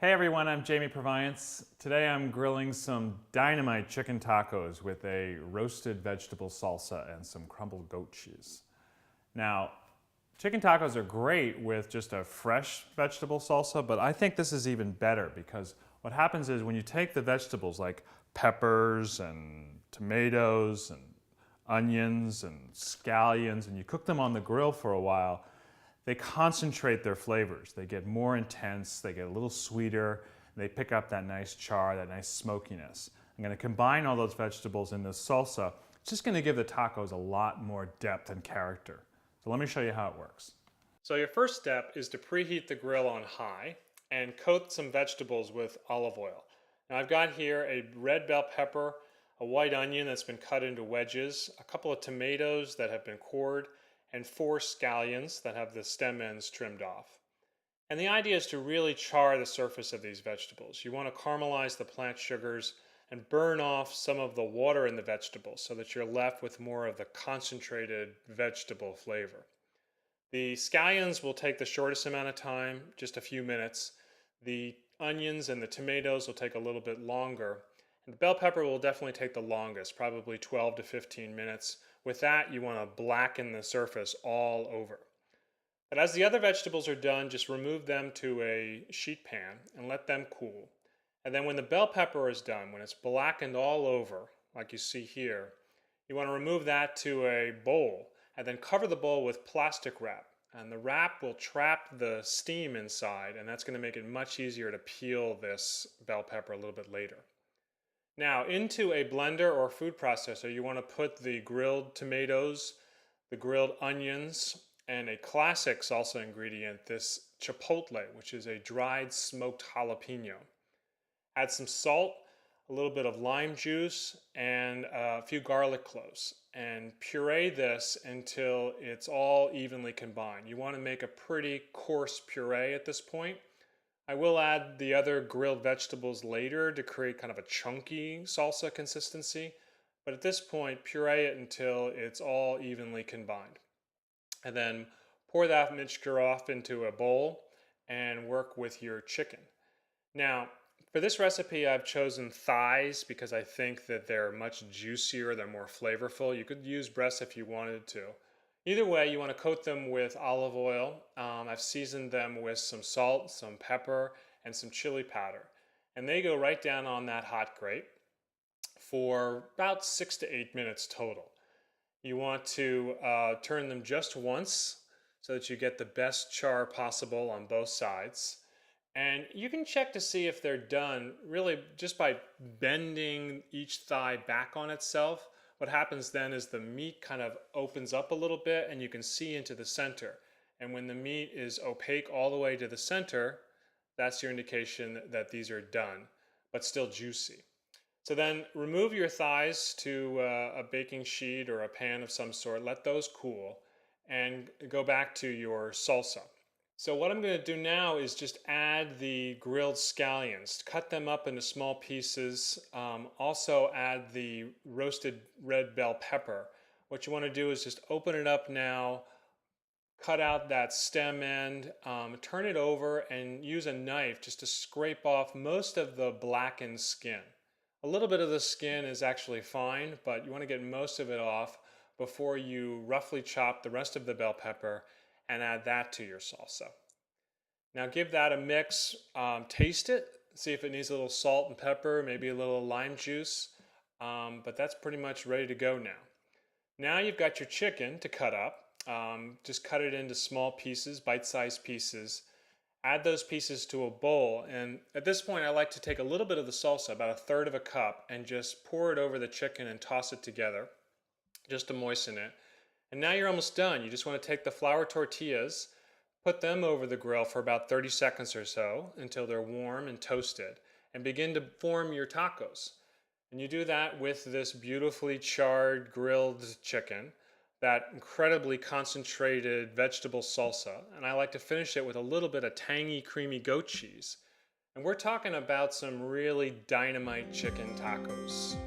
Hey everyone, I'm Jamie Proviance. Today I'm grilling some dynamite chicken tacos with a roasted vegetable salsa and some crumbled goat cheese. Now, chicken tacos are great with just a fresh vegetable salsa, but I think this is even better because what happens is when you take the vegetables like peppers and tomatoes and onions and scallions and you cook them on the grill for a while, they concentrate their flavors. They get more intense, they get a little sweeter, and they pick up that nice char, that nice smokiness. I'm gonna combine all those vegetables in this salsa. It's just gonna give the tacos a lot more depth and character. So let me show you how it works. So your first step is to preheat the grill on high and coat some vegetables with olive oil. Now I've got here a red bell pepper, a white onion that's been cut into wedges, a couple of tomatoes that have been cored, and 4 scallions that have the stem ends trimmed off. And the idea is to really char the surface of these vegetables. You want to caramelize the plant sugars and burn off some of the water in the vegetables so that you're left with more of the concentrated vegetable flavor. The scallions will take the shortest amount of time, just a few minutes. The onions and the tomatoes will take a little bit longer. And the bell pepper will definitely take the longest, probably 12 to 15 minutes. With that, you want to blacken the surface all over. But as the other vegetables are done, just remove them to a sheet pan and let them cool. And then when the bell pepper is done, when it's blackened all over, like you see here, you want to remove that to a bowl and then cover the bowl with plastic wrap. And the wrap will trap the steam inside, and that's going to make it much easier to peel this bell pepper a little bit later. Now, into a blender or food processor, you want to put the grilled tomatoes, the grilled onions, and a classic salsa ingredient, this chipotle, which is a dried smoked jalapeno. Add some salt, a little bit of lime juice, and a few garlic cloves, and puree this until it's all evenly combined. You want to make a pretty coarse puree at this point. I will add the other grilled vegetables later to create kind of a chunky salsa consistency, but at this point, puree it until it's all evenly combined. And then pour that mixture off into a bowl and work with your chicken. Now, for this recipe, I've chosen thighs because I think that they're much juicier, they're more flavorful. You could use breasts if you wanted to. Either way, you want to coat them with olive oil. I've seasoned them with some salt, some pepper, and some chili powder. And they go right down on that hot grate for about 6 to 8 minutes total. You want to turn them just once so that you get the best char possible on both sides. And you can check to see if they're done really just by bending each thigh back on itself. What happens then is the meat kind of opens up a little bit and you can see into the center. And when the meat is opaque all the way to the center, that's your indication that these are done, but still juicy. So then remove your thighs to a baking sheet or a pan of some sort, let those cool, and go back to your salsa. So what I'm going to do now is just add the grilled scallions, cut them up into small pieces, also add the roasted red bell pepper. What you want to do is just open it up now, cut out that stem end, turn it over and use a knife just to scrape off most of the blackened skin. A little bit of the skin is actually fine, but you want to get most of it off before you roughly chop the rest of the bell pepper and add that to your salsa. Now give that a mix, taste it, see if it needs a little salt and pepper, maybe a little lime juice, but that's pretty much ready to go now. Now you've got your chicken to cut up. Just cut it into small pieces, bite-sized pieces. Add those pieces to a bowl, and at this point I like to take a little bit of the salsa, about 1/3 of a cup, and just pour it over the chicken and toss it together just to moisten it. And now you're almost done. You just want to take the flour tortillas, put them over the grill for about 30 seconds or so until they're warm and toasted, and begin to form your tacos. And you do that with this beautifully charred grilled chicken, that incredibly concentrated vegetable salsa, and I like to finish it with a little bit of tangy, creamy goat cheese. And we're talking about some really dynamite chicken tacos.